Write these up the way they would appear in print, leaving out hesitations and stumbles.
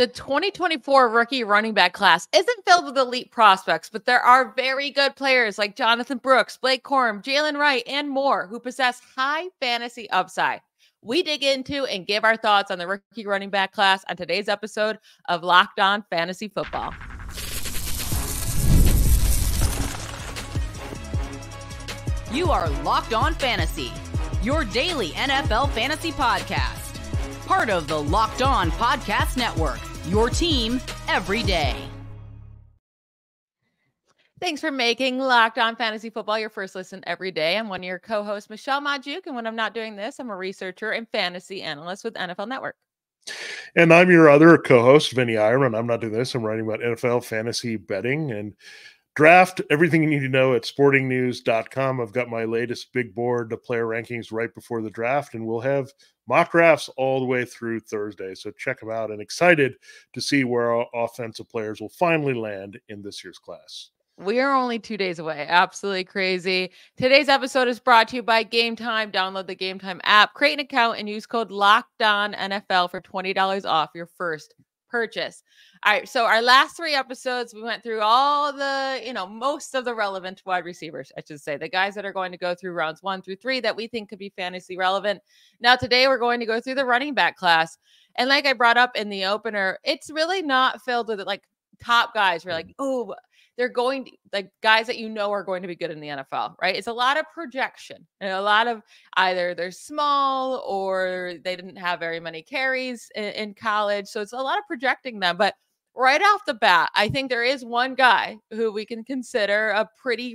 The 2024 rookie running back class isn't filled with elite prospects, but there are very good players like Jonathon Brooks, Blake Corum, Jaylen Wright, and more who possess high fantasy upside. We dig into and give our thoughts on the rookie running back class on today's episode of Locked On Fantasy Football. You are Locked On Fantasy, your daily NFL fantasy podcast. Part of the Locked On Podcast Network, your team every day. Thanks for making Locked On Fantasy Football your first listen every day. I'm one of your co-hosts, Michelle Magdziuk, and when I'm not doing this, I'm a researcher and fantasy analyst with NFL Network. And I'm your other co-host, Vinnie Iyer, and I'm not doing this. I'm writing about NFL fantasy betting and draft, everything you need to know at sportingnews.com. I've got my latest big board, the player rankings right before the draft, and we'll have mock drafts all the way through Thursday. So check them out, and excited to see where our offensive players will finally land in this year's class. We are only 2 days away. Absolutely crazy. Today's episode is brought to you by Game Time. Download the Game Time app, create an account, and use code LOCKEDONNFL for $20 off your first purchase. All right. So our last 3 episodes, we went through all the, most of the relevant wide receivers, I should say, the guys that are going to go through rounds 1 through 3 that we think could be fantasy relevant. Now, today we're going to go through the running back class. And like I brought up in the opener, it's really not filled with like top guys. We're like, oh, they're going to, like, guys that are going to be good in the NFL, right? It's a lot of projection and a lot of either they're small or they didn't have very many carries in college. So it's a lot of projecting them. But right off the bat, I think there is one guy who we can consider a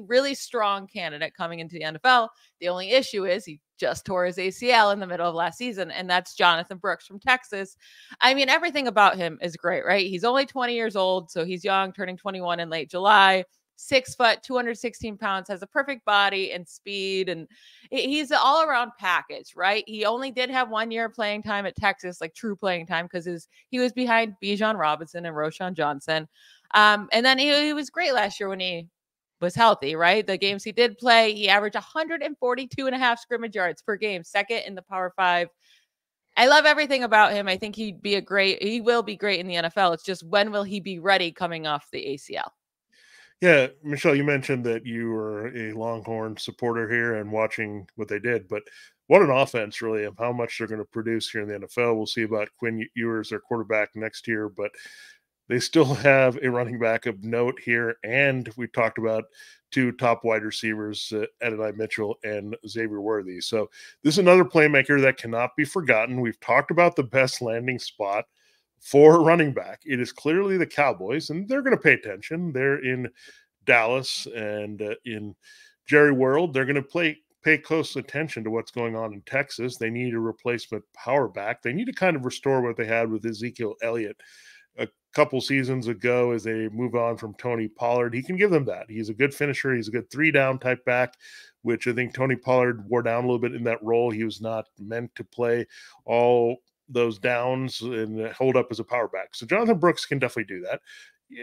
really strong candidate coming into the NFL. The only issue is he just tore his ACL in the middle of last season, and that's Jonathon Brooks from Texas. I mean, everything about him is great, right? He's only 20 years old, so he's young, turning 21 in late July. 6 foot, 216 pounds, has a perfect body and speed, and he's an all-around package, right? He only did have 1 year playing time at Texas, like true playing time, because he was behind Bijan Robinson and Roschon Johnson. And then he was great last year when he was healthy, right? The games he did play, he averaged 142.5 scrimmage yards per game, second in the Power 5. I love everything about him. I think he will be great in the NFL. It's just, when will he be ready coming off the ACL? Yeah, Michelle, you mentioned that you were a Longhorn supporter here and watching what they did, but what an offense, really, of how much they're going to produce here in the NFL. We'll see about Quinn Ewers, their quarterback, next year, but they still have a running back of note here, and we talked about 2 top wide receivers, Adonai Mitchell and Xavier Worthy. So this is another playmaker that cannot be forgotten. We've talked about the best landing spot for running back. It is clearly the Cowboys, and they're going to pay attention. They're in Dallas and in Jerry World. They're going to pay close attention to what's going on in Texas. They need a replacement power back. They need to kind of restore what they had with Ezekiel Elliott a couple seasons ago as they move on from Tony Pollard. He can give them that. He's a good finisher. He's a good 3-down type back, which I think Tony Pollard wore down a little bit in that role. He was not meant to play all those downs and hold up as a power back. So Jonathon Brooks can definitely do that.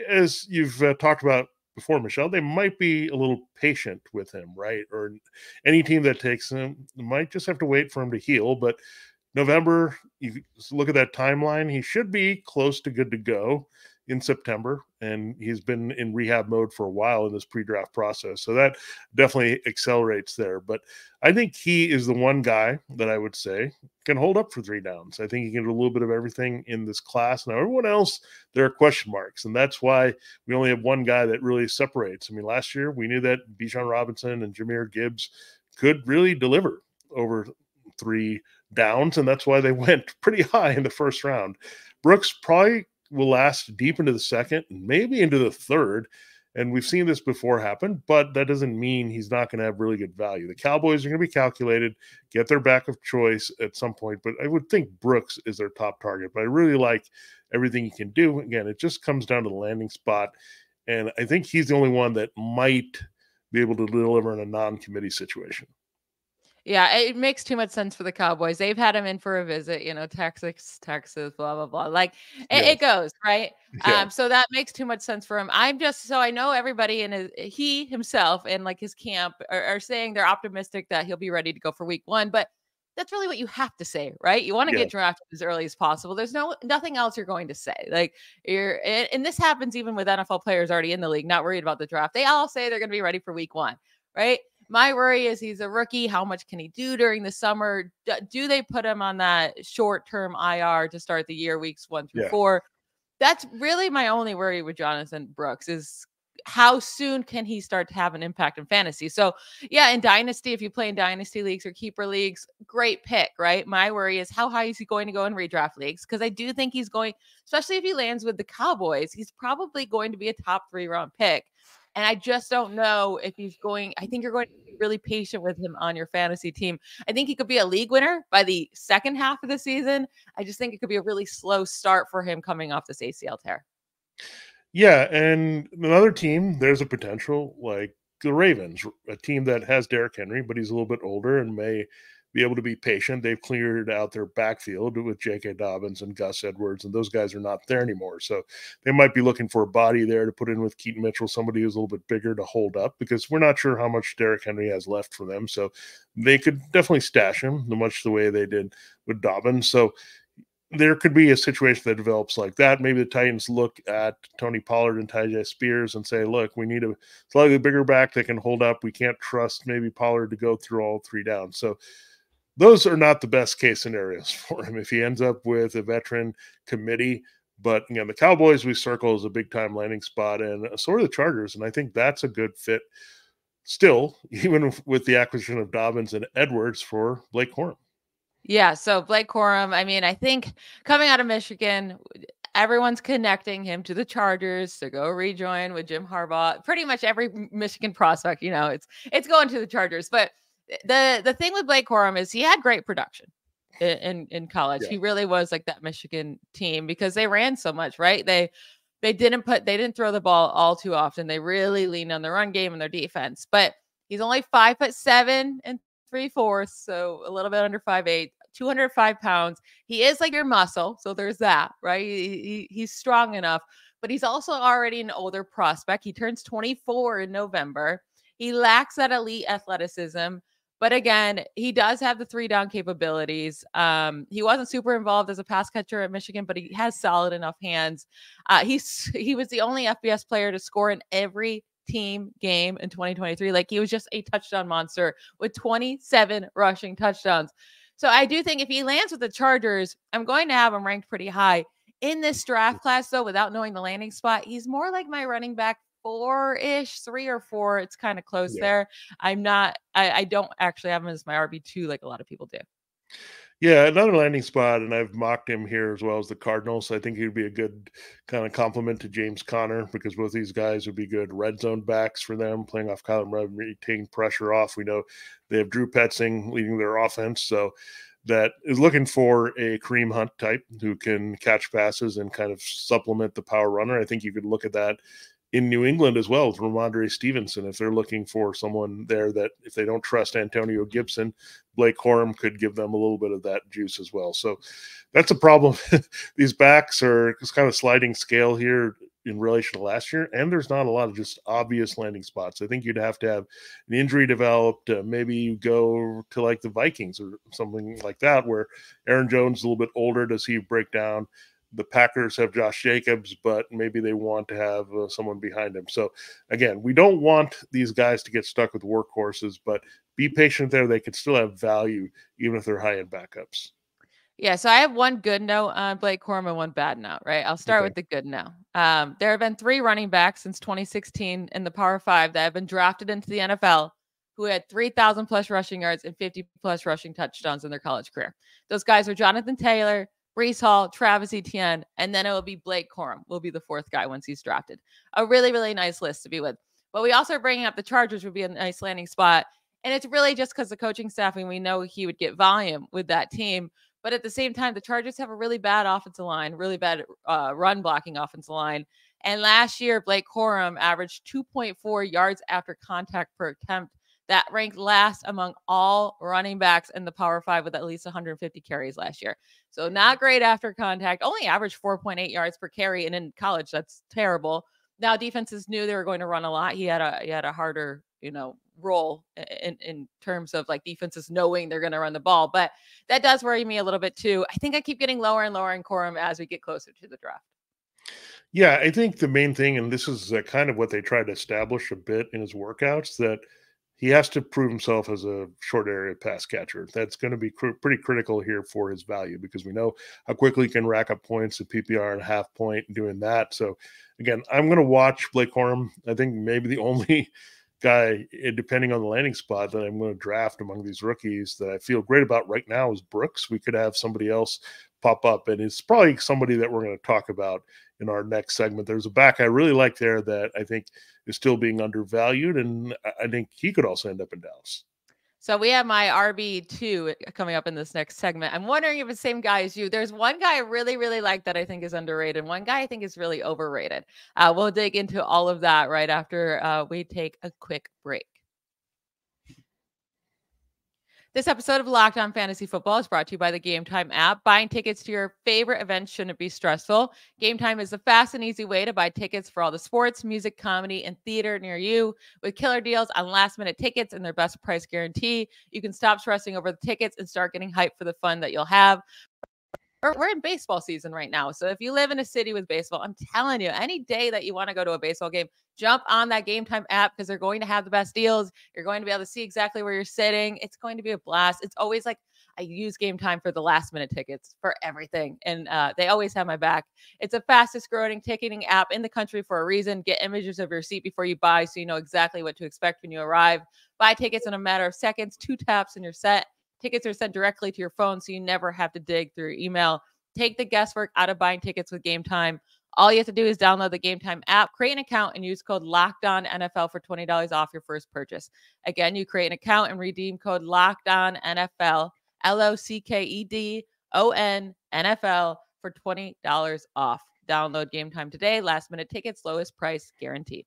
As you've talked about before, Michelle, they might be a little patient with him, right? Or any team that takes him might just have to wait for him to heal. But November, you look at that timeline, he should be close to good to go in September, and he's been in rehab mode for a while in this pre-draft process. So that definitely accelerates there. But I think he is the one guy that I would say can hold up for 3 downs. I think he can do a little bit of everything in this class. Now, everyone else, there are question marks, and that's why we only have one guy that really separates. I mean, last year we knew that Bijan Robinson and Jahmyr Gibbs could really deliver over 3 downs, and that's why they went pretty high in the first round. Brooks probably will last deep into the second, maybe into the third, and we've seen this before happen, but that doesn't mean he's not going to have really good value. The Cowboys are going to be calculated, get their back of choice at some point, but I would think Brooks is their top target. But I really like everything he can do. Again, it just comes down to the landing spot, and I think he's the only one that might be able to deliver in a non-committee situation. Yeah, it makes too much sense for the Cowboys. They've had him in for a visit, Texas, blah, blah, blah. Like it goes, right? Yeah. So that makes too much sense for him. So I know everybody in he himself and like his camp are saying they're optimistic that he'll be ready to go for week 1, but that's really what you have to say, right? You want to get drafted as early as possible. There's nothing else you're going to say. Like and this happens even with NFL players already in the league, not worried about the draft. They all say they're going to be ready for week 1, right? My worry is he's a rookie. How much can he do during the summer? Do they put him on that short-term IR to start the year, weeks 1 through 4? That's really my only worry with Jonathon Brooks is how soon can he start to have an impact in fantasy? So yeah, in dynasty, if you play in dynasty leagues or keeper leagues, great pick, right? My worry is how high is he going to go in redraft leagues? Because I do think he's going, especially if he lands with the Cowboys, he's probably going to be a top 3 round pick. And I just don't know if he's going. I think you're going to be really patient with him on your fantasy team. I think he could be a league winner by the second half of the season. I just think it could be a really slow start for him coming off this ACL tear. Yeah, and another team, there's a potential, like the Ravens, a team that has Derrick Henry, but he's a little bit older and may be able to be patient. They've cleared out their backfield with J.K. Dobbins and Gus Edwards, and those guys are not there anymore. So they might be looking for a body there to put in with Keaton Mitchell, somebody who's a little bit bigger to hold up, because we're not sure how much Derrick Henry has left for them. So they could definitely stash him, much the way they did with Dobbins. So there could be a situation that develops like that. Maybe the Titans look at Tony Pollard and Tyjae Spears and say, look, we need a slightly bigger back that can hold up. We can't trust maybe Pollard to go through all 3 downs. So those are not the best case scenarios for him if he ends up with a veteran committee. But again, the Cowboys we circle as a big time landing spot, and so are the Chargers. And I think that's a good fit still, even with the acquisition of Dobbins and Edwards for Blake Corum. Yeah, so Blake Corum, I mean, I think coming out of Michigan, everyone's connecting him to the Chargers to go rejoin with Jim Harbaugh. Pretty much every Michigan prospect, it's going to the Chargers. But the thing with Blake Corum is he had great production in college. Yeah. He really was like that Michigan team because they ran so much, right? They didn't throw the ball all too often. They really leaned on the run game and their defense. But he's only 5'7" and 3/4, so a little bit under 5'8", 205 pounds. He is like your muscle, so there's that, right? He's strong enough, but he's also already an older prospect. He turns 24 in November. He lacks that elite athleticism, but again, he does have the 3-down capabilities. He wasn't super involved as a pass catcher at Michigan, but he has solid enough hands. He was the only FBS player to score in every team game in 2023. Like he was just a touchdown monster with 27 rushing touchdowns. So I do think if he lands with the Chargers, I'm going to have him ranked pretty high in this draft class, though, without knowing the landing spot. He's more like my running back 4-ish, 3 or 4. It's kind of close there. I don't actually have him as my RB2 like a lot of people do. Yeah, another landing spot, and I've mocked him here as well as the Cardinals. I think he'd be a good kind of compliment to James Conner because both these guys would be good red zone backs for them, playing off Kyler Murray, taking pressure off. We know they have Drew Petzing leading their offense, so that is looking for a Kareem Hunt type who can catch passes and kind of supplement the power runner. I think you could look at that in New England as well with Ramondre Stevenson. If they're looking for someone there that if they don't trust Antonio Gibson, Blake Corum could give them a little bit of that juice as well. So that's a problem. These backs are it's kind of sliding scale here in relation to last year, and there's not a lot of just obvious landing spots. I think you'd have to have an injury developed. Maybe you go to like the Vikings or something like that where Aaron Jones is a little bit older. Does he break down? The Packers have Josh Jacobs, but maybe they want to have someone behind him. So, again, we don't want these guys to get stuck with workhorses, but be patient there. They could still have value, even if they're high-end backups. Yeah, so I have one good note on Blake Corum and one bad note, right? I'll start with the good note. There have been 3 running backs since 2016 in the Power 5 that have been drafted into the NFL who had 3,000-plus rushing yards and 50-plus rushing touchdowns in their college career. Those guys are Jonathan Taylor, Breece Hall, Travis Etienne, and then it will be Blake Corum will be the 4th guy once he's drafted. A really, really nice list to be with. But we also are bringing up the Chargers would be a nice landing spot. And it's really just because the coaching staff, and we know he would get volume with that team. But at the same time, the Chargers have a really bad offensive line, really bad run blocking offensive line. And last year, Blake Corum averaged 2.4 yards after contact per attempt. That ranked last among all running backs in the Power 5 with at least 150 carries last year. So not great after contact, only averaged 4.8 yards per carry. And in college, that's terrible. Now defenses knew they were going to run a lot. He had a harder, role in terms of like defenses knowing they're going to run the ball. But that does worry me a little bit too. I think I keep getting lower and lower in Corum as we get closer to the draft. Yeah, I think the main thing, and this is kind of what they try to establish a bit in his workouts, that he has to prove himself as a short area pass catcher. That's going to be pretty critical here for his value, because we know how quickly he can rack up points at PPR and half point doing that. So again, I'm going to watch Blake Corum. I think maybe the only guy, depending on the landing spot, that I'm going to draft among these rookies that I feel great about right now is Brooks. We could have somebody else pop up, and it's probably somebody that we're going to talk about in our next segment. There's a back I really like there that I think is still being undervalued, and I think he could also end up in Dallas. So we have my RB2 coming up in this next segment. I'm wondering if it's the same guy as you. There's one guy I really, really like that I think is underrated. One guy I think is really overrated. We'll dig into all of that right after we take a quick break. This episode of Locked On Fantasy Football is brought to you by the Game Time app. Buying tickets to your favorite events shouldn't be stressful. Game Time is the fast and easy way to buy tickets for all the sports, music, comedy, and theater near you. With killer deals on last-minute tickets and their best price guarantee, you can stop stressing over the tickets and start getting hyped for the fun that you'll have. We're in baseball season right now. So if you live in a city with baseball, I'm telling you, any day that you want to go to a baseball game, jump on that Game Time app, because they're going to have the best deals. You're going to be able to see exactly where you're sitting. It's going to be a blast. It's always like, I use Game Time for the last minute tickets for everything. And they always have my back. It's the fastest growing ticketing app in the country for a reason. Get images of your seat before you buy, so you know exactly what to expect when you arrive. Buy tickets in a matter of seconds, 2 taps and you're set. Tickets are sent directly to your phone, so you never have to dig through your email. Take the guesswork out of buying tickets with Game Time. All you have to do is download the Game Time app, create an account, and use code LOCKEDONNFL for $20 off your first purchase. Again, you create an account and redeem code LOCKEDONNFL, LOCKEDON NFL for $20 off. Download Game Time today. Last minute tickets, lowest price guaranteed.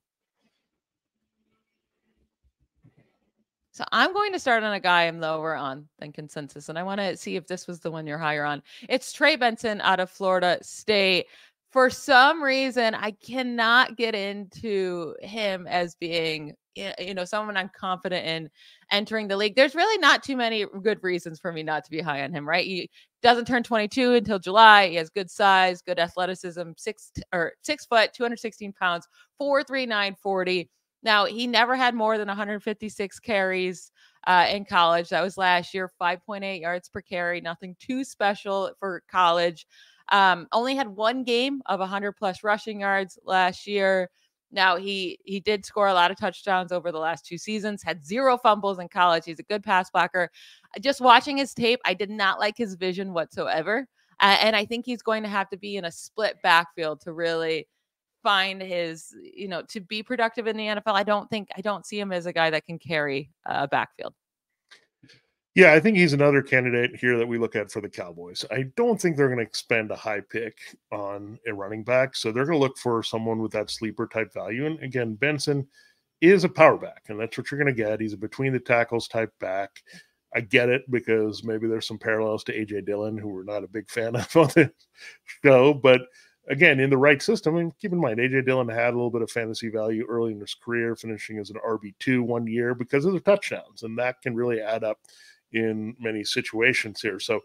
So I'm going to start on a guy I'm lower on than consensus, and I want to see if this was the one you're higher on. It's Trey Benson out of Florida State. For some reason, I cannot get into him as being, someone I'm confident in entering the league. There's really not too many good reasons for me not to be high on him, right? He doesn't turn 22 until July. He has good size, good athleticism, 6 foot, 216 pounds, 4.39 40. Now, he never had more than 156 carries in college. That was last year, 5.8 yards per carry, nothing too special for college. Only had one game of 100 plus rushing yards last year. Now, he did score a lot of touchdowns over the last 2 seasons, had 0 fumbles in college. He's a good pass blocker. Just watching his tape, I did not like his vision whatsoever. And I think he's going to have to be in a split backfield to really find his, to be productive in the NFL. I don't see him as a guy that can carry a backfield. Yeah, I think he's another candidate here that we look at for the Cowboys. I don't think they're going to expend a high pick on a running back. So they're going to look for someone with that sleeper type value. And again, Benson is a power back, and that's what you're going to get. He's a between the tackles type back. I get it, because maybe there's some parallels to A.J. Dillon, who we're not a big fan of on this show, but again, in the right system, and keep in mind, A.J. Dillon had a little bit of fantasy value early in his career, finishing as an RB2 one year because of the touchdowns, and that can really add up in many situations here. So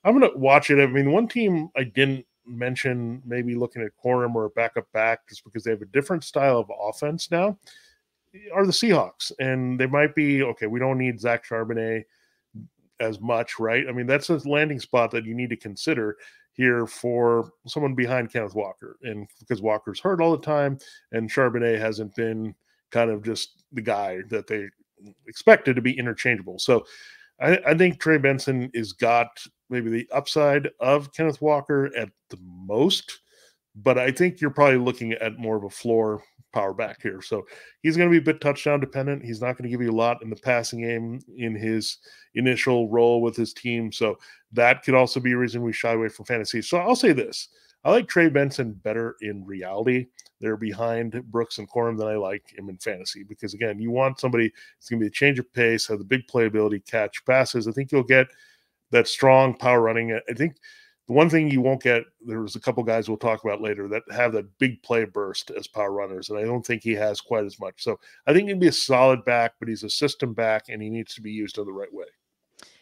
I'm going to watch it. I mean, one team I didn't mention, maybe looking at Corum or a backup back, just because they have a different style of offense now, are the Seahawks. And they might be, okay, we don't need Zach Charbonnet as much, right? I mean, that's a landing spot that you need to consider here for someone behind Kenneth Walker, and because Walker's hurt all the time and Charbonnet hasn't been kind of just the guy that they expected to be interchangeable. So I think Trey Benson is got maybe the upside of Kenneth Walker at the most, but I think you're probably looking at more of a floor power back here. So he's going to be a bit touchdown dependent. He's not going to give you a lot in the passing game in his initial role with his team. So that could also be a reason we shy away from fantasy. So I'll say this. I like Trey Benson better in reality. They're behind Brooks and Corum than I like him in fantasy, because again, you want somebody that's going to be a change of pace, have the big playability, catch passes. I think you'll get that strong power running. I think The one thing you won't get, there's a couple guys we'll talk about later that have that big play burst as power runners, and I don't think he has quite as much. So I think he'd be a solid back, but he's a system back, and he needs to be used in the right way.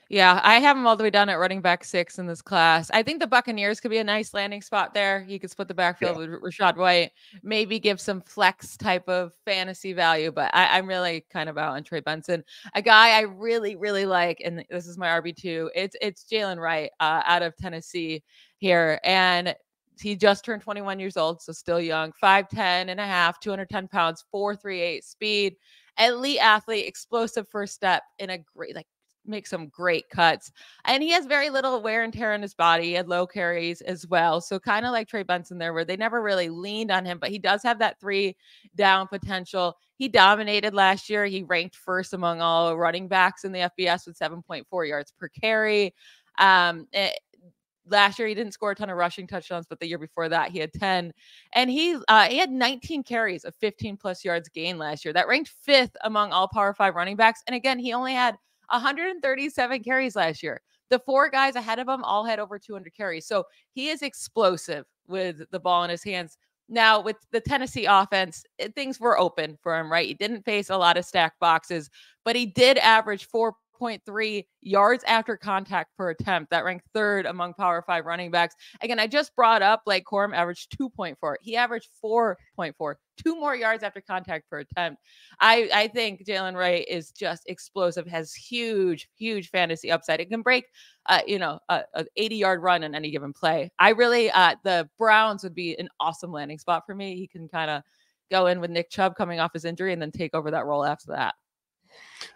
Yeah, I have him all the way down at running back 6 in this class. I think the Buccaneers could be a nice landing spot there. He could split the backfield with Rachaad White, maybe give some flex type of fantasy value, but I'm really kind of out on Trey Benson. A guy I really, really like, and this is my RB2, it's Jaylen Wright out of Tennessee here. And he just turned 21 years old, so still young, 5'10 and a half, 210 pounds, 4.38 speed, elite athlete, explosive first step, in a great, make some great cuts. And he has very little wear and tear on his body. He had low carries as well. So kind of like Trey Benson there, where they never really leaned on him, but he does have that 3 down potential. He dominated last year. He ranked first among all running backs in the FBS with 7.4 yards per carry. Last year, he didn't score a ton of rushing touchdowns, but the year before that, he had 10. And he had 19 carries of 15 plus yards gained last year. That ranked 5th among all Power 5 running backs. And again, he only had 137 carries last year. The 4 guys ahead of him all had over 200 carries. So he is explosive with the ball in his hands. Now, with the Tennessee offense, things were open for him, right? He didn't face a lot of stacked boxes, but he did average 4.3 yards after contact per attempt. That ranked 3rd among Power 5 running backs. Again, I just brought up Blake Corum averaged 2.4. He averaged 4.4. 2 more yards after contact per attempt. I think Jaylen Wright is just explosive, has huge fantasy upside. It can break, a 80-yard run in any given play. I really, the Browns would be an awesome landing spot for me. He can kind of go in with Nick Chubb coming off his injury and then take over that role after that.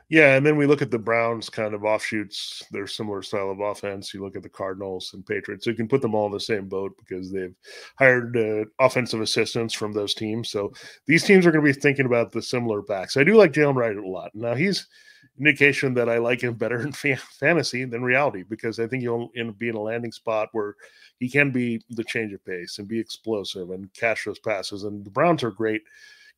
Yeah, and then we look at the Browns kind of offshoots, their similar style of offense. You look at the Cardinals and Patriots. So you can put them all in the same boat because they've hired offensive assistants from those teams. So these teams are going to be thinking about the similar backs. I do like Jaylen Wright a lot. Now, he's indication that I like him better in fantasy than reality, because I think he'll be in a landing spot where he can be the change of pace and be explosive and catch those passes. And the Browns are great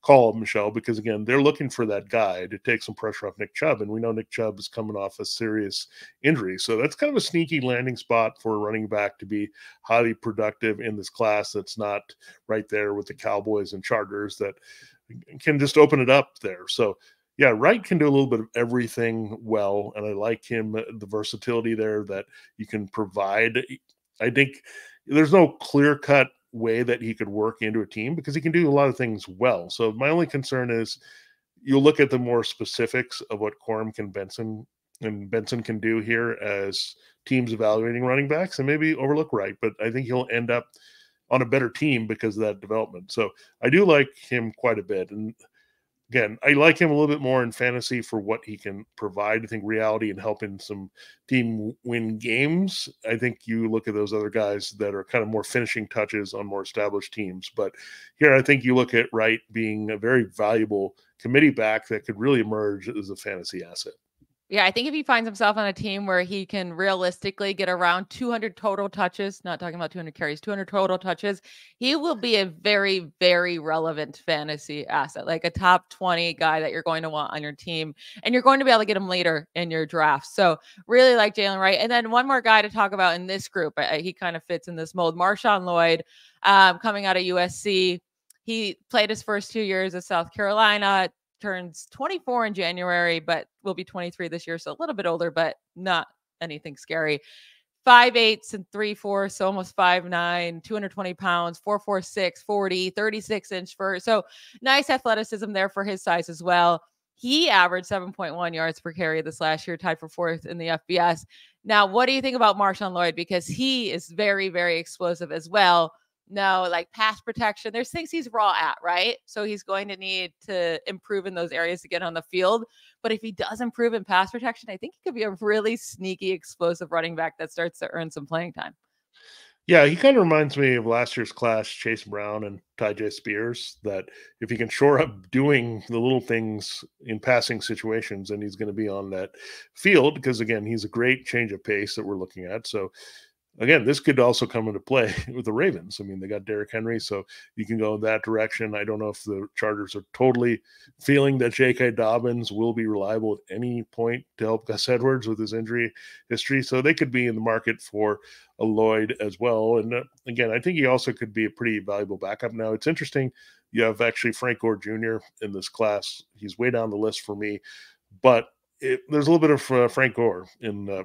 call, Michelle, because again, they're looking for that guy to take some pressure off Nick Chubb, and we know Nick Chubb is coming off a serious injury, so that's kind of a sneaky landing spot for a running back to be highly productive in this class. That's not right there with the Cowboys and Chargers that can just open it up there. So yeah, Wright can do a little bit of everything well, and I like him, the versatility there that you can provide. I think there's no clear-cut way that he could work into a team because he can do a lot of things well. So my only concern is you'll look at the more specifics of what Corum and Benson can do here as teams evaluating running backs and maybe overlook Wright, but I think he'll end up on a better team because of that development. So I do like him quite a bit. And again, I like him a little bit more in fantasy for what he can provide. I think reality and helping some team win games. I think you look at those other guys that are kind of more finishing touches on more established teams. But here, I think you look at Wright being a very valuable committee back that could really emerge as a fantasy asset. Yeah, I think if he finds himself on a team where he can realistically get around 200 total touches, not talking about 200 carries, 200 total touches, he will be a very, very relevant fantasy asset, like a top 20 guy that you're going to want on your team. And you're going to be able to get him later in your draft. So really like Jaylen Wright. And then one more guy to talk about in this group. He kind of fits in this mold. Marshawn Lloyd, coming out of USC. He played his first 2 years at South Carolina, turns 24 in January, but will be 23 this year. So a little bit older, but not anything scary. 5'8" and 3'4", so almost 5'9", 220 pounds, 4'4", 40, 36-inch vert. So nice athleticism there for his size as well. He averaged 7.1 yards per carry this last year, tied for 4th in the FBS. Now, what do you think about Marshawn Lloyd? Because he is very, very explosive as well. No, like pass protection, there's things he's raw at, right? So he's going to need to improve in those areas to get on the field. But if he does improve in pass protection, I think he could be a really sneaky, explosive running back that starts to earn some playing time. Yeah, he kind of reminds me of last year's class, Chase Brown and Tyjae Spears, that if he can shore up doing the little things in passing situations, then he's going to be on that field because, again, he's a great change of pace that we're looking at. So again, this could also come into play with the Ravens. I mean, they got Derrick Henry, so you can go in that direction. I don't know if the Chargers are totally feeling that J.K. Dobbins will be reliable at any point to help Gus Edwards with his injury history. So they could be in the market for a Lloyd as well. And again, I think he also could be a pretty valuable backup. Now, it's interesting. You have actually Frank Gore Jr. in this class. He's way down the list for me, but there's a little bit of Frank Gore in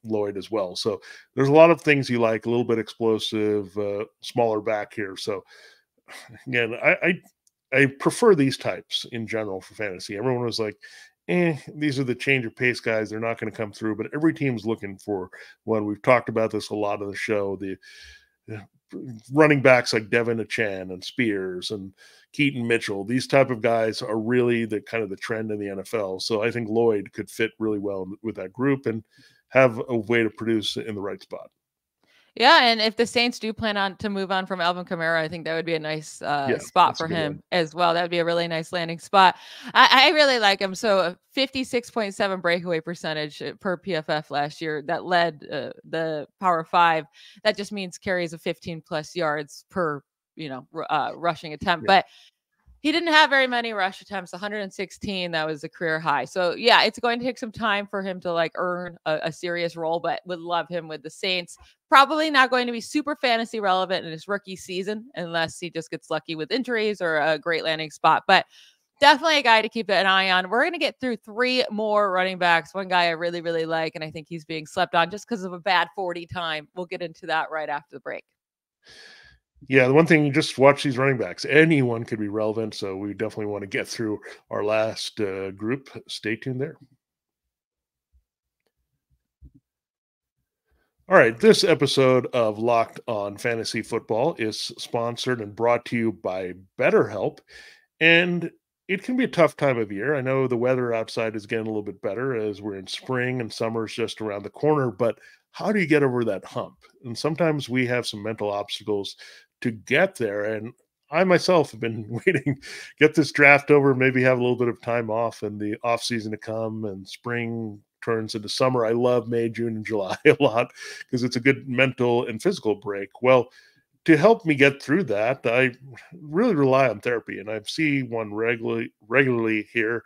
Lloyd as well. So there's a lot of things you like, a little bit explosive, smaller back here. So again, I prefer these types in general for fantasy. Everyone was like, these are the change of pace guys. They're not going to come through, but every team's looking for one. We've talked about this a lot on the show. The running backs like Devin Achan and Spears and Keaton Mitchell, these type of guys are really the kind of the trend in the NFL. So I think Lloyd could fit really well with that group and have a way to produce in the right spot. Yeah, and if the Saints do plan to move on from Alvin Kamara, I think that would be a nice spot for him as well. That would be a really nice landing spot. I really like him. So a 56.7 breakaway percentage per PFF last year that led the Power 5. That just means carries of 15 plus yards per rushing attempt. Yeah. But he didn't have very many rush attempts, 116. That was a career high. So yeah, it's going to take some time for him to earn a serious role, but would love him with the Saints. Probably not going to be super fantasy relevant in his rookie season unless he just gets lucky with injuries or a great landing spot. But definitely a guy to keep an eye on. We're going to get through 3 more running backs. One guy I really, really like, and I think he's being slept on just because of a bad 40 time. We'll get into that right after the break. Yeah, the one thing, you just watch these running backs. Anyone could be relevant, so we definitely want to get through our last group. Stay tuned there. All right, this episode of Locked On Fantasy Football is sponsored and brought to you by BetterHelp, and it can be a tough time of year. I know the weather outside is getting a little bit better as we're in spring and summer's just around the corner, but how do you get over that hump? And sometimes we have some mental obstacles to get there. And I myself have been waiting, get this draft over, maybe have a little bit of time off and the off season to come and spring turns into summer. I love May, June, and July a lot because it's a good mental and physical break. Well, to help me get through that, I really rely on therapy, and I see one regularly here,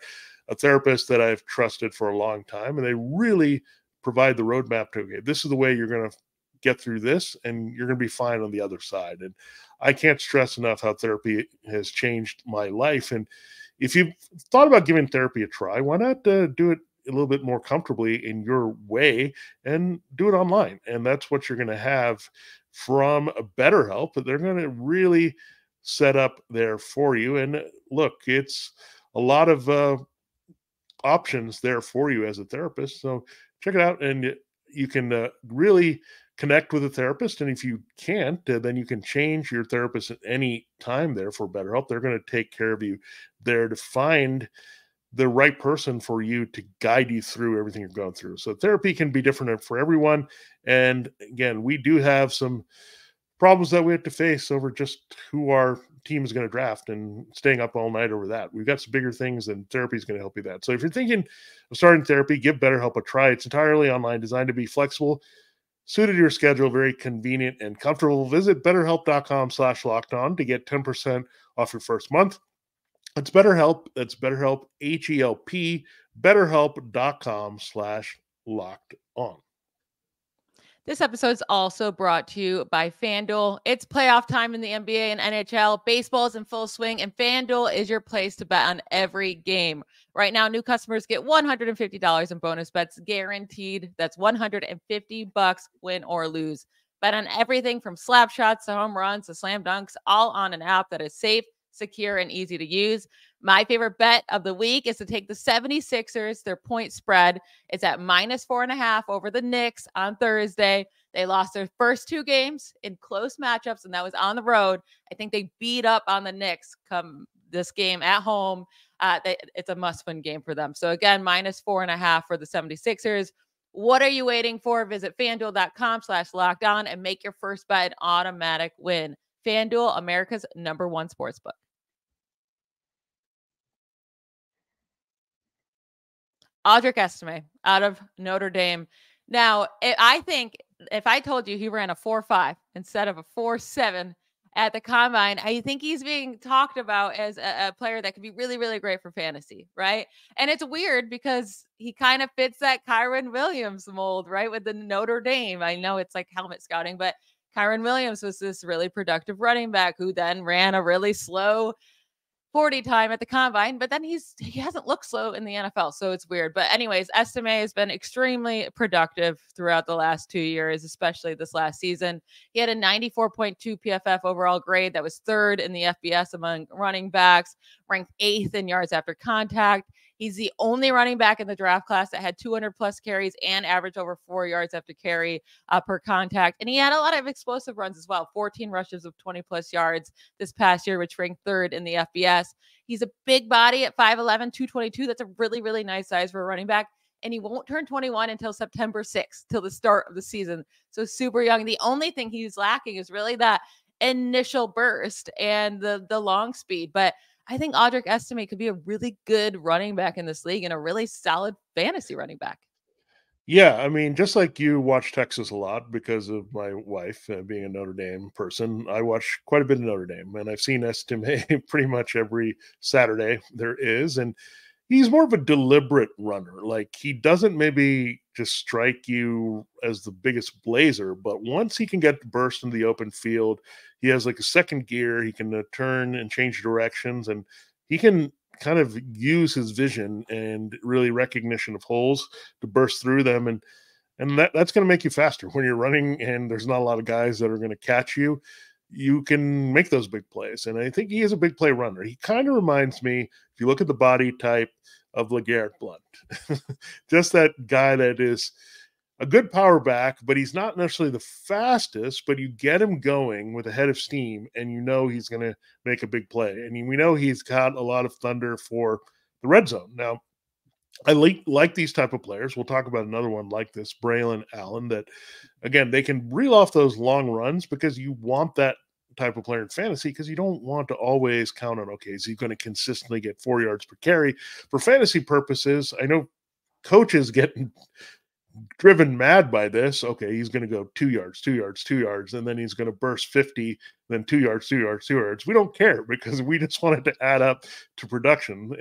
a therapist that I've trusted for a long time, and they really provide the roadmap to, okay, this is the way you're going to get through this, and you're going to be fine on the other side. And I can't stress enough how therapy has changed my life. And if you've thought about giving therapy a try, why not do it a little bit more comfortably in your way and do it online? And that's what you're going to have from BetterHelp. They're going to really set up there for you. And look, it's a lot of options there for you as a therapist. So check it out, and you can really connect with a therapist. And if you can't, then you can change your therapist at any time there for BetterHelp. They're going to take care of you there to find the right person for you to guide you through everything you're going through. So therapy can be different for everyone. And again, we do have some problems that we have to face over just who our team is going to draft and staying up all night over that. We've got some bigger things, and therapy is going to help you that. So if you're thinking of starting therapy, give BetterHelp a try. It's entirely online, designed to be flexible, suited to your schedule, very convenient and comfortable. Visit betterhelp.com/lockedon to get 10% off your first month. It's BetterHelp. That's BetterHelp, HELP, betterhelp.com/lockedon. This episode is also brought to you by FanDuel. It's playoff time in the NBA and NHL. Baseball is in full swing, and FanDuel is your place to bet on every game. Right now, new customers get $150 in bonus bets guaranteed. That's $150 win or lose. Bet on everything from slap shots to home runs to slam dunks, all on an app that is safe, secure, and easy to use. My favorite bet of the week is to take the 76ers, their point spread. It's at -4.5 over the Knicks on Thursday. They lost their first 2 games in close matchups, and that was on the road. I think they beat up on the Knicks come this game at home. It's a must-win game for them. So again, -4.5 for the 76ers. What are you waiting for? Visit FanDuel.com/lockedon and make your first bet an automatic win. FanDuel, America's #1 sportsbook. Audric Estime out of Notre Dame. Now, I think if I told you he ran a 4.5 instead of a 4.7 at the combine, I think he's being talked about as a player that could be really, really great for fantasy, right? And it's weird because he kind of fits that Kyron Williams mold, right? With the Notre Dame. I know it's like helmet scouting, but Kyron Williams was this really productive running back who then ran a really slow 40 time at the combine, but then he hasn't looked slow in the NFL. So it's weird. But anyways, Estime has been extremely productive throughout the last 2 years, especially this last season. He had a 94.2 PFF overall grade that was third in the FBS among running backs, ranked 8th in yards after contact. He's the only running back in the draft class that had 200 plus carries and averaged over 4 yards after carry per contact. And he had a lot of explosive runs as well, 14 rushes of 20 plus yards this past year, which ranked third in the FBS. He's a big body at 5'11", 222. That's a really, really nice size for a running back. And he won't turn 21 until September 6th, till the start of the season. So super young. The only thing he's lacking is really that initial burst and the long speed. But I think Audric Estime could be a really good running back in this league and a really solid fantasy running back. Yeah, I mean, just like you watch Texas a lot because of my wife being a Notre Dame person, I watch quite a bit of Notre Dame, and I've seen Estime pretty much every Saturday there is, and he's more of a deliberate runner. Like, he doesn't maybe just strike you as the biggest blazer, but once he can get the burst into the open field, he has like a second gear. He can turn and change directions, and he can kind of use his vision and really recognition of holes to burst through them. And that's going to make you faster when you're running and there's not a lot of guys that are going to catch you. You can make those big plays. And I think he is a big play runner. He kind of reminds me, if you look at the body type, of LeGarrette Blount. Just that guy that is a good power back, but he's not necessarily the fastest, but you get him going with a head of steam and you know he's going to make a big play. And we know he's got a lot of thunder for the red zone. Now, I like these type of players. We'll talk about another one like this, Braylon Allen, that, again, they can reel off those long runs because you want that type of player in fantasy because you don't want to always count on, okay, is he going to consistently get 4 yards per carry? For fantasy purposes, I know coaches get driven mad by this. Okay, he's going to go 2 yards, 2 yards, 2 yards, and then he's going to burst 50, then 2 yards, 2 yards, 2 yards. We don't care because we just want it to add up to production,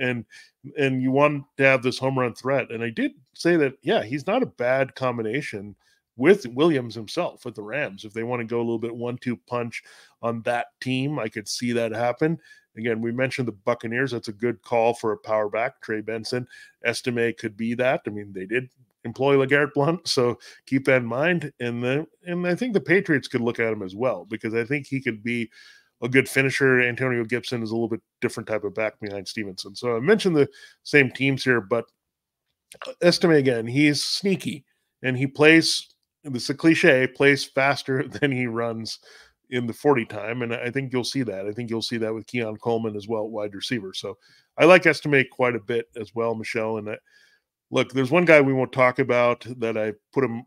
and you want to have this home run threat. And I did say that, yeah, he's not a bad combination with Williams himself at the Rams. If they want to go a little bit 1-2 punch on that team, I could see that happen. Again, we mentioned the Buccaneers. That's a good call for a power back. Trey Benson. Estime could be that. I mean, they did employ LeGarrette Blount, so keep that in mind. And I think the Patriots could look at him as well because I think he could be a good finisher. Antonio Gibson is a little bit different type of back behind Stevenson. So I mentioned the same teams here, but Estime, again, he's sneaky, and he plays, it's a cliche, plays faster than he runs in the 40 time. And I think you'll see that. I think you'll see that with Keon Coleman as well, wide receiver. So I like Estime quite a bit as well, Michelle. And look, there's one guy we won't talk about that I put him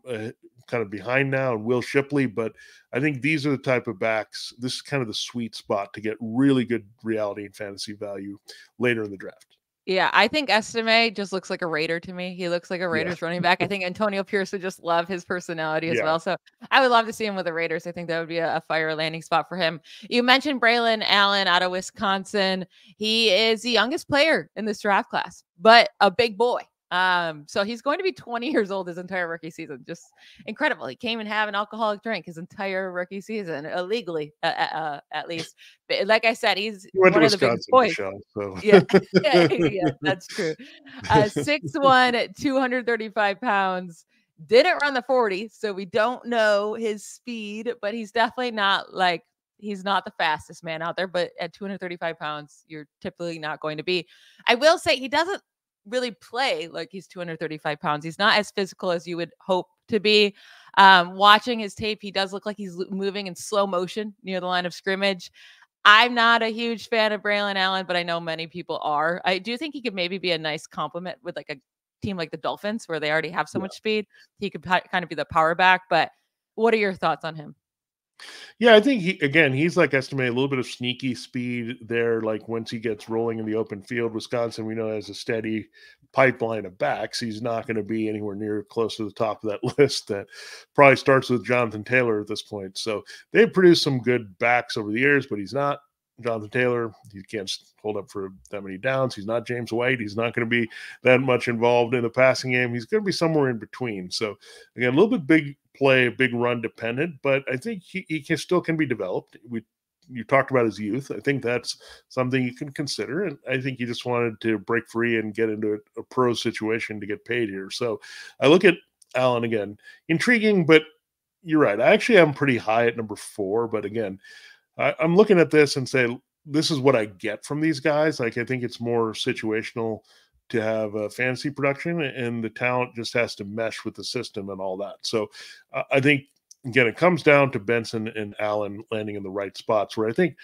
kind of behind now, and Will Shipley, but I think these are the type of backs. This is kind of the sweet spot to get really good reality and fantasy value later in the draft. Yeah, I think Estime just looks like a Raider to me. He looks like a Raiders running back. I think Antonio Pierce would just love his personality as well. So I would love to see him with the Raiders. I think that would be a fire landing spot for him. You mentioned Braylon Allen out of Wisconsin. He is the youngest player in this draft class, but a big boy. So he's going to be 20 years old his entire rookie season. Just incredible. He came and have an alcoholic drink his entire rookie season, illegally, at least. But like I said, he's one of the big boys. Michelle, so. Yeah, that's true. 6'1", 235 pounds. Didn't run the 40, so we don't know his speed, but he's definitely not like, he's not the fastest man out there, but at 235 pounds, you're typically not going to be. I will say he doesn't really play like he's 235 pounds. He's not as physical as you would hope to be. Watching his tape, he does look like he's moving in slow motion near the line of scrimmage. I'm not a huge fan of Braylon Allen, but I know many people are. I do think he could maybe be a nice complement with like a team like the Dolphins where they already have so much speed. He could kind of be the power back, but what are your thoughts on him? Yeah, I think he's like estimated a little bit of sneaky speed there. Like once he gets rolling in the open field, Wisconsin, we know has a steady pipeline of backs. He's not going to be anywhere near close to the top of that list that probably starts with Jonathan Taylor at this point. So they've produced some good backs over the years, but he's not Jonathan Taylor. He can't hold up for that many downs. He's not James White. He's not going to be that much involved in the passing game. He's going to be somewhere in between. So again, a little bit big play, big run dependent, but I think he still can be developed. You talked about his youth. I think that's something you can consider. And I think he just wanted to break free and get into a pro situation to get paid here. So I look at Allen again, intriguing, but you're right. I actually am pretty high at number 4, but again, I'm looking at this and say, this is what I get from these guys. Like, I think it's more situational to have a fantasy production, and the talent just has to mesh with the system and all that. So I think, again, it comes down to Benson and Allen landing in the right spots, where I think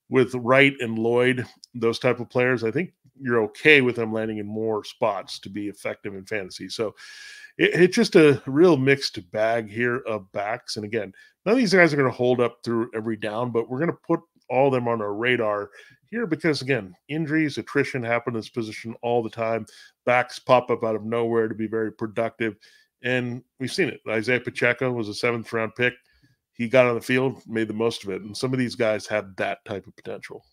with Wright and Lloyd, those type of players, I think you're okay with them landing in more spots to be effective in fantasy. So it's just a real mixed bag here of backs. And again, none of these guys are going to hold up through every down, but we're going to put all of them on our radar here because, again, injuries, attrition happen in this position all the time. Backs pop up out of nowhere to be very productive. And we've seen it. Isaiah Pacheco was a 7th-round pick. He got on the field, made the most of it. And some of these guys have that type of potential.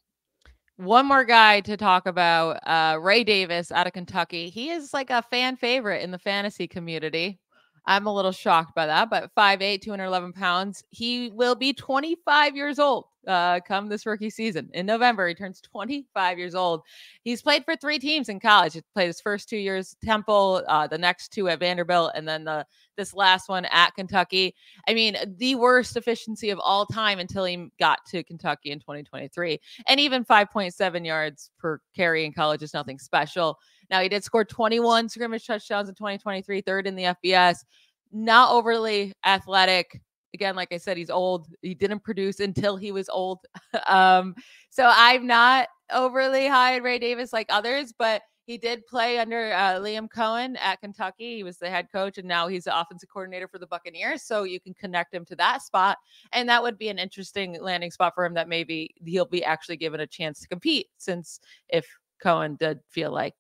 One more guy to talk about, Ray Davis out of Kentucky. He is like a fan favorite in the fantasy community. I'm a little shocked by that, but 5'8", 211 pounds. He will be 25 years old come this rookie season. In November, he turns 25 years old. He's played for 3 teams in college. He played his first 2 years at Temple, the next 2 at Vanderbilt, and then this last one at Kentucky. I mean, the worst efficiency of all time until he got to Kentucky in 2023. And even 5.7 yards per carry in college is nothing special. Now, he did score 21 scrimmage touchdowns in 2023, 3rd in the FBS. Not overly athletic. Again, like I said, he's old. He didn't produce until he was old. So I'm not overly high on Ray Davis like others, but he did play under Liam Cohen at Kentucky. He was the head coach, and now he's the offensive coordinator for the Buccaneers. So you can connect him to that spot. And that would be an interesting landing spot for him that maybe he'll be actually given a chance to compete, since if Cohen did feel like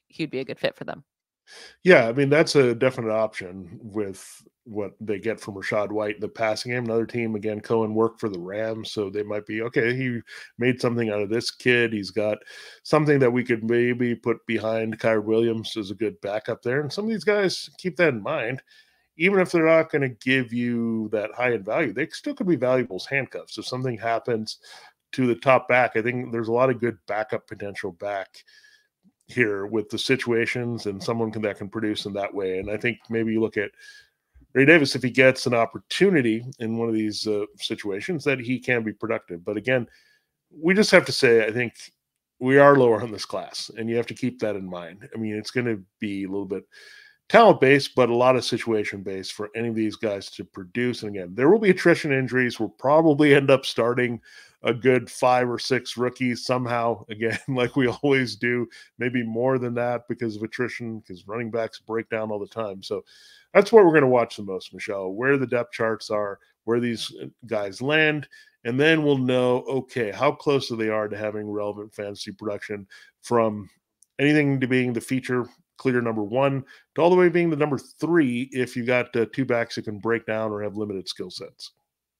he'd be a good fit for them. Yeah, I mean, that's a definite option with what they get from Rachaad White in the passing game. Another team, again, Cohen worked for the Rams, so they might be, okay, he made something out of this kid. He's got something that we could maybe put behind Kyrie Williams as a good backup there. And some of these guys, keep that in mind. Even if they're not going to give you that high in value, they still could be valuable as handcuffs. If something happens to the top back, I think there's a lot of good backup potential back here with the situations and someone that can produce in that way. And I think maybe you look at Ray Davis, if he gets an opportunity in one of these situations, that he can be productive. But again, we just have to say, I think we are lower in this class, and you have to keep that in mind. I mean, it's going to be a little bit talent-based, but a lot of situation-based for any of these guys to produce. And again, there will be attrition injuries. We'll probably end up starting a good 5 or 6 rookies somehow, again, like we always do, maybe more than that because of attrition, because running backs break down all the time. So that's what we're going to watch the most, Michelle, where the depth charts are, where these guys land, and then we'll know, okay, how close they are to having relevant fantasy production, from anything to being the feature clear number 1 to all the way being the number 3 if you got 2 backs that can break down or have limited skill sets.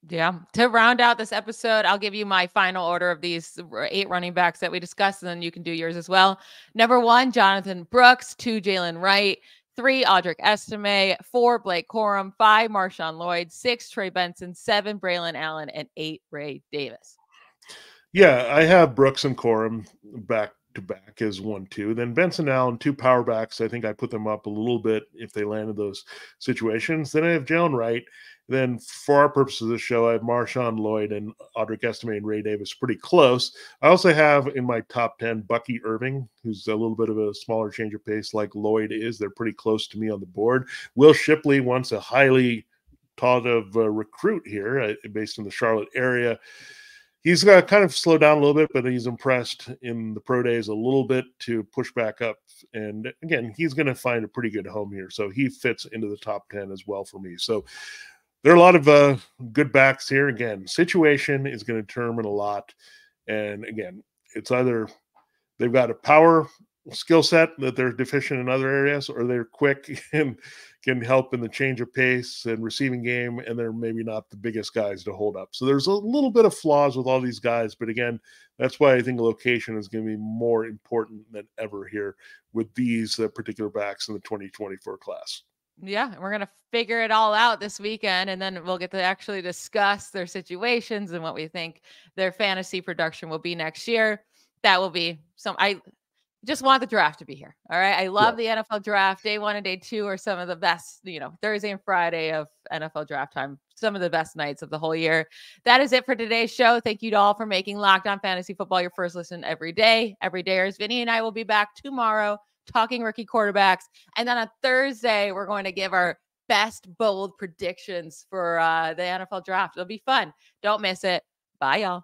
Yeah. To round out this episode, I'll give you my final order of these 8 running backs that we discussed, and then you can do yours as well. Number 1, Jonathon Brooks. 2, Jaylen Wright. 3, Audric Estime. 4, Blake Corum. 5, Marshawn Lloyd. 6, Trey Benson. 7, Braylon Allen. And 8, Ray Davis. Yeah, I have Brooks and Corum back to back as 1-2. Then Benson Allen, 2 power backs. I think I put them up a little bit if they landed those situations. Then I have Jaylen Wright. Then for our purposes of the show, I have Marshawn Lloyd and Audric Estime and Ray Davis pretty close. I also have in my top 10 Bucky Irving, who's a little bit of a smaller change of pace like Lloyd is. They're pretty close to me on the board. Will Shipley, once a highly thought of recruit here based in the Charlotte area. He's got to kind of slow down a little bit, but he's impressed in the pro days a little bit to push back up. And again, he's going to find a pretty good home here. So he fits into the top 10 as well for me. So there are a lot of good backs here. Again, situation is going to determine a lot. And again, it's either they've got a power skill set that they're deficient in other areas, or they're quick and can help in the change of pace and receiving game, and they're maybe not the biggest guys to hold up. So there's a little bit of flaws with all these guys, but again, that's why I think location is going to be more important than ever here with these particular backs in the 2024 class. Yeah, we're going to figure it all out this weekend, and then we'll get to actually discuss their situations and what we think their fantasy production will be next year. That will be I just want the draft to be here. All right. I love the NFL draft. Day 1 and day 2 are some of the best, Thursday and Friday of NFL draft time. Some of the best nights of the whole year. That is it for today's show. Thank you to all for making Locked On Fantasy Football your first listen every day. Every dayers. Vinny and I will be back tomorrow talking rookie quarterbacks. And then on Thursday, we're going to give our best bold predictions for the NFL draft. It'll be fun. Don't miss it. Bye, y'all.